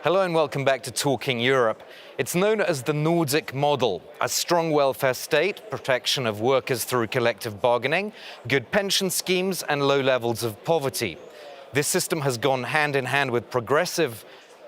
Hello and welcome back to Talking Europe. It's known as the Nordic model, a strong welfare state, protection of workers through collective bargaining, good pension schemes and low levels of poverty. This system has gone hand in hand with progressive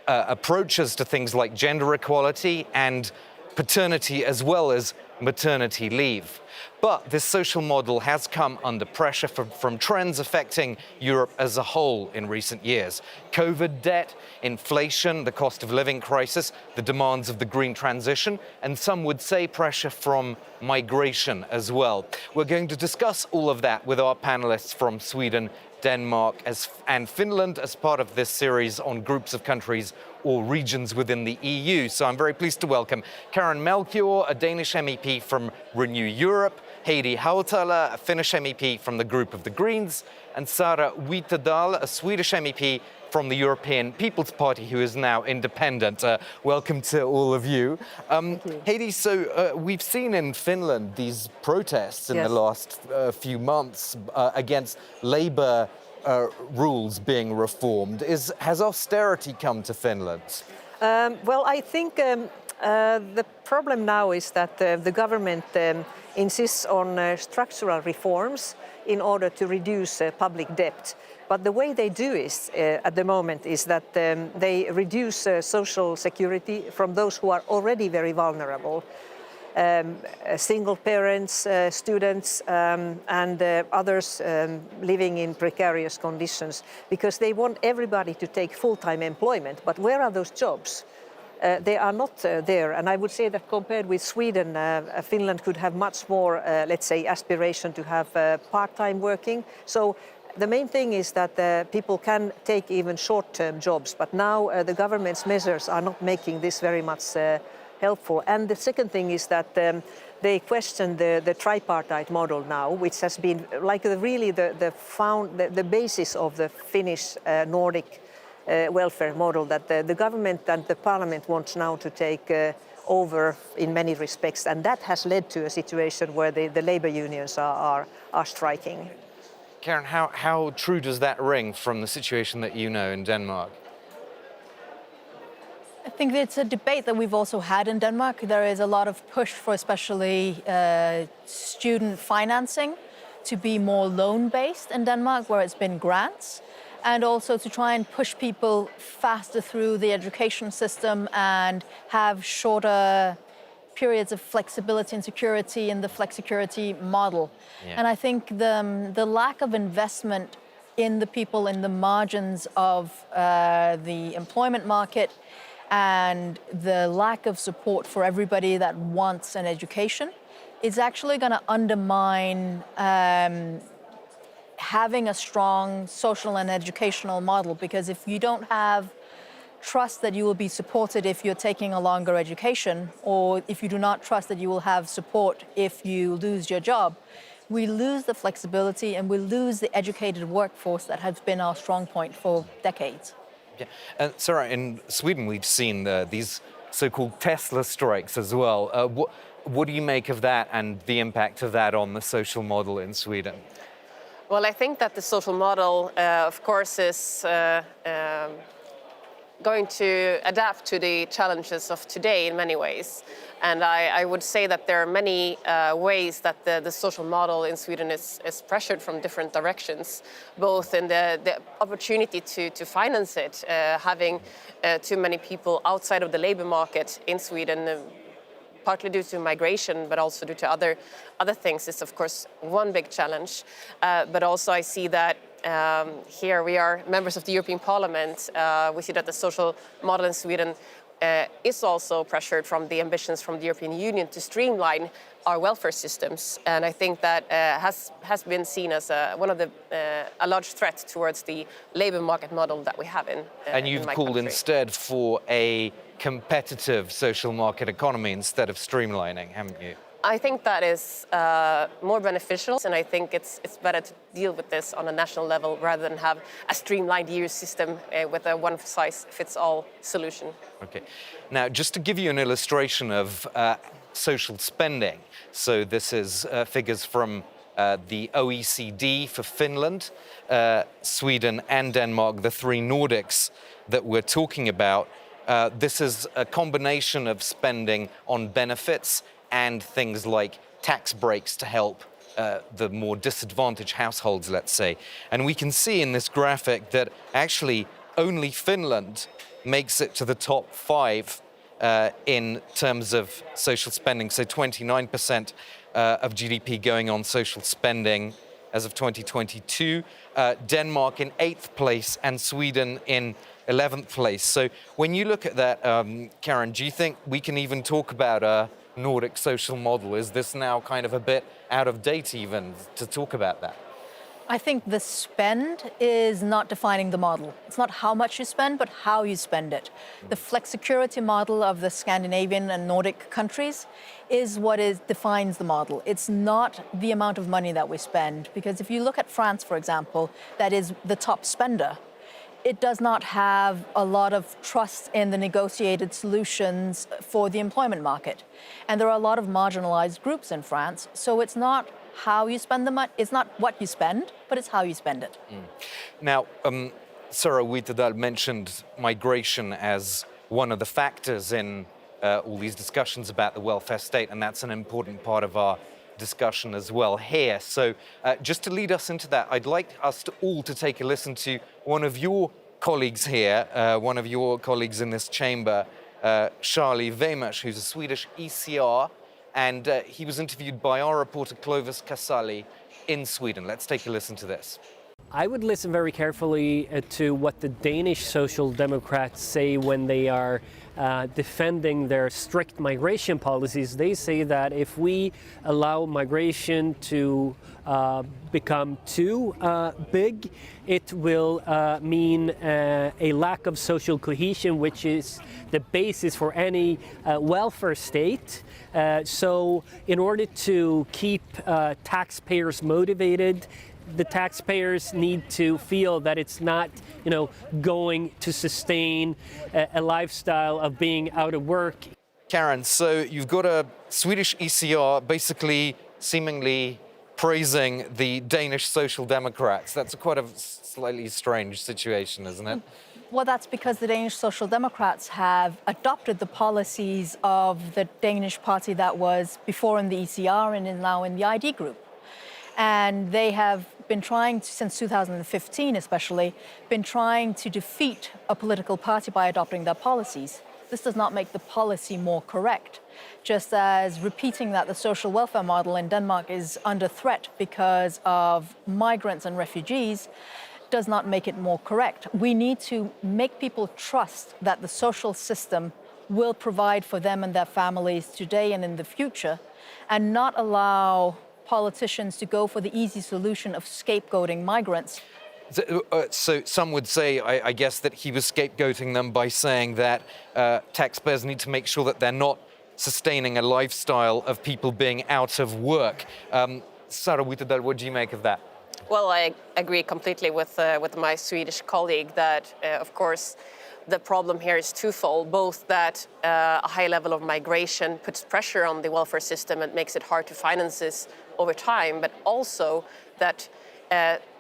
approaches to things like gender equality and paternity as well as maternity leave. But this social model has come under pressure from trends affecting Europe as a whole in recent years. COVID debt, inflation, the cost of living crisis, the demands of the green transition, and some would say pressure from migration as well. We're going to discuss all of that with our panelists from Sweden, Denmark and Finland as part of this series on groups of countries or regions within the EU. So I'm very pleased to welcome Karen Melchior, a Danish MEP from Renew Europe, Heidi Hautala, a Finnish MEP from the group of the Greens, and Sara Witadal, a Swedish MEP from the European People's Party, who is now independent. Welcome to all of you. Heidi, so we've seen in Finland these protests in the last few months against Labour rules being reformed. Has austerity come to Finland? Well, I think the problem now is that the government insists on structural reforms in order to reduce public debt. But the way they do it at the moment is that they reduce social security from those who are already very vulnerable. Single parents, students and others living in precarious conditions, because they want everybody to take full-time employment. But where are those jobs? They are not there, and I would say that compared with Sweden, Finland could have much more, let's say, aspiration to have part-time working. So the main thing is that people can take even short-term jobs, but now the government's measures are not making this very much helpful. And the second thing is that they question the tripartite model now, which has been like the basis of the Finnish Nordic welfare model that the government and the parliament wants now to take over in many respects, and that has led to a situation where the labor unions are striking. Karen, how true does that ring from the situation that you know in Denmark? I think it's a debate that we've also had in Denmark. There is a lot of push for especially student financing to be more loan-based in Denmark, where it's been grants, and also to try and push people faster through the education system and have shorter periods of flexibility and security in the flexicurity model. Yeah. And I think the lack of investment in the people in the margins of the employment market and the lack of support for everybody that wants an education is actually going to undermine having a strong social and educational model, because if you don't have trust that you will be supported if you're taking a longer education, or if you do not trust that you will have support if you lose your job, we lose the flexibility and we lose the educated workforce that has been our strong point for decades. Yeah. And Sarah, in Sweden we've seen these so-called Tesla strikes as well. What do you make of that and the impact of that on the social model in Sweden? Well, I think that the social model, of course, is going to adapt to the challenges of today in many ways. And I would say that there are many ways that the social model in Sweden is pressured from different directions, both in the opportunity to finance it, having too many people outside of the labor market in Sweden, partly due to migration, but also due to other things, is of course one big challenge. But also I see that here we are members of the European Parliament. We see that the social model in Sweden is also pressured from the ambitions from the European Union to streamline our welfare systems, and I think that has been seen as one of a large threat towards the labour market model that we have in and you've in my called country. Instead for a competitive social market economy instead of streamlining, haven't you? I think that is more beneficial, and I think it's better to deal with this on a national level rather than have a streamlined EU system with a one-size-fits-all solution. Okay. Now, just to give you an illustration of social spending, so this is figures from the OECD for Finland, Sweden and Denmark, the three Nordics that we're talking about. This is a combination of spending on benefits and things like tax breaks to help the more disadvantaged households, let's say. And we can see in this graphic that actually only Finland makes it to the top 5 in terms of social spending. So 29% of GDP going on social spending as of 2022. Denmark in 8th place and Sweden in 11th place. So when you look at that, Karen, do you think we can even talk about a Nordic social model? Is this now kind of a bit out of date even to talk about that? I think the spend is not defining the model. It's not how much you spend, but how you spend it. The flexicurity model of the Scandinavian and Nordic countries is what defines the model. It's not the amount of money that we spend, because if you look at France, for example, that is the top spender, it does not have a lot of trust in the negotiated solutions for the employment market. And there are a lot of marginalized groups in France, so it's not how you spend the money, it's not what you spend, but it's how you spend it. Now, Sara Wittedal mentioned migration as one of the factors in all these discussions about the welfare state, and that's an important part of our discussion as well here. So just to lead us into that, I'd like us all to take a listen to one of your colleagues here, one of your colleagues in this chamber, Charlie Weimers, who's a Swedish ECR, and he was interviewed by our reporter Clovis Casali in Sweden. Let's take a listen to this. I would listen very carefully to what the Danish Social Democrats say when they are defending their strict migration policies. They say that if we allow migration to become too big, it will mean a lack of social cohesion, which is the basis for any welfare state. So in order to keep taxpayers motivated, the taxpayers need to feel that it's not, going to sustain a lifestyle of being out of work. Karen, so you've got a Swedish ECR basically seemingly praising the Danish Social Democrats. That's quite a slightly strange situation, isn't it? Well, that's because the Danish Social Democrats have adopted the policies of the Danish party that was before in the ECR and is now in the ID group. And they have been trying, since 2015 especially, been trying to defeat a political party by adopting their policies. This does not make the policy more correct, just as repeating that the social welfare model in Denmark is under threat because of migrants and refugees does not make it more correct. We need to make people trust that the social system will provide for them and their families today and in the future, and not allow politicians to go for the easy solution of scapegoating migrants. So some would say, I guess, that he was scapegoating them by saying that taxpayers need to make sure that they're not sustaining a lifestyle of people being out of work. Sara Wittedal, what do you make of that? Well, I agree completely with my Swedish colleague that, of course, the problem here is twofold, both that a high level of migration puts pressure on the welfare system and makes it hard to finance this over time, but also that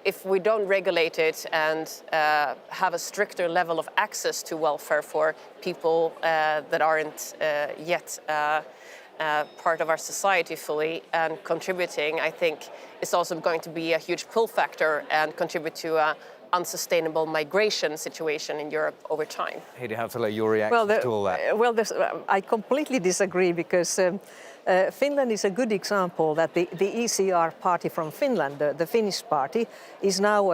if we don't regulate it and have a stricter level of access to welfare for people that aren't yet part of our society fully and contributing, I think it's also going to be a huge pull factor and contribute to a unsustainable migration situation in Europe over time. Heidi Hautala, your reaction to all that? Well, I completely disagree, because Finland is a good example that the ECR party from Finland, the Finnish party, is now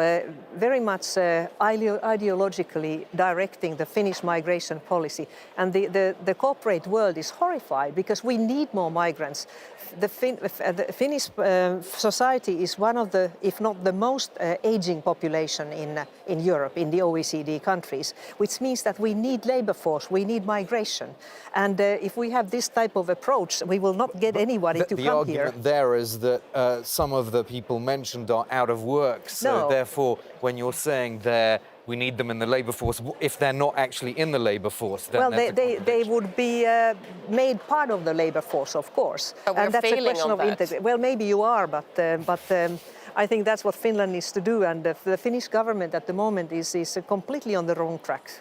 very much ideologically directing the Finnish migration policy. And the corporate world is horrified because we need more migrants. The Finnish society is one of the, if not the most aging population in Europe, in the OECD countries, which means that we need labor force, we need migration. And if we have this type of approach, we will not get anybody to come here. The argument there is that some of the people mentioned are out of work, so therefore when you're saying we need them in the labour force, if they're not actually in the labour force, then they would be made part of the labour force, of course. But we're failing on that. Well, maybe you are, but I think that's what Finland needs to do, and the Finnish government at the moment is completely on the wrong track.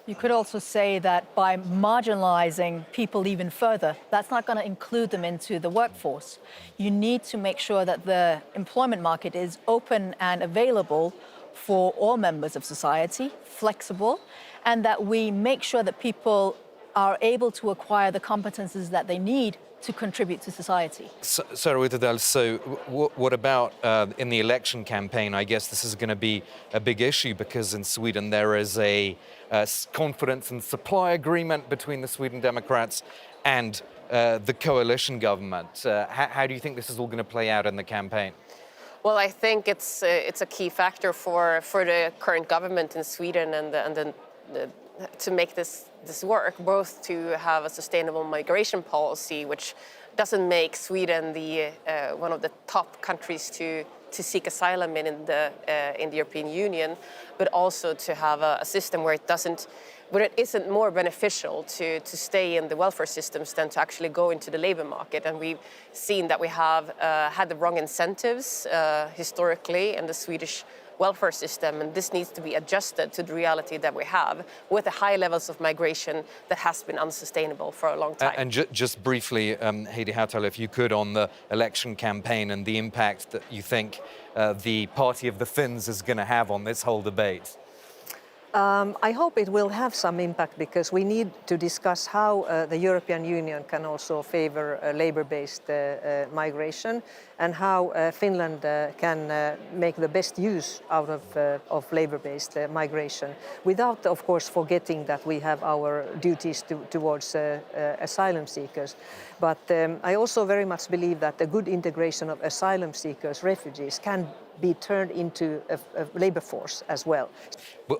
You could also say that by marginalizing people even further, that's not going to include them into the workforce. You need to make sure that the employment market is open and available for all members of society, flexible, and that we make sure that people are able to acquire the competences that they need to contribute to society. Sarah Wittedal, so what about in the election campaign? I guess this is going to be a big issue because in Sweden there is a confidence and supply agreement between the Sweden Democrats and the coalition government. How do you think this is all going to play out in the campaign? Well, I think it's a key factor for the current government in Sweden and to make this work, both to have a sustainable migration policy, which doesn't make Sweden the one of the top countries to seek asylum in the European Union, but also to have a system where it isn't more beneficial to stay in the welfare systems than to actually go into the labor market. And we've seen that we have had the wrong incentives historically in the Swedish welfare system, and this needs to be adjusted to the reality that we have with the high levels of migration that has been unsustainable for a long time. And just briefly, Heidi Hautala, if you could, on the election campaign and the impact that you think the Party of the Finns is going to have on this whole debate. I hope it will have some impact because we need to discuss how the European Union can also favor labor-based migration and how Finland can make the best use out of labor-based migration without, of course, forgetting that we have our duties towards asylum seekers. But I also very much believe that the good integration of asylum seekers, refugees, can be turned into a labor force as well.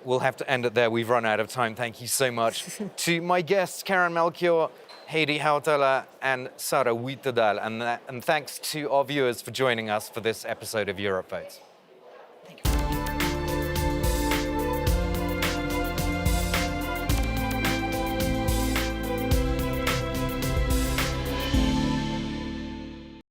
We'll have to end it there. We've run out of time. Thank you so much to my guests, Karen Melchior, Heidi Hautala and Sarah Wittedal. And thanks to our viewers for joining us for this episode of Europe Votes.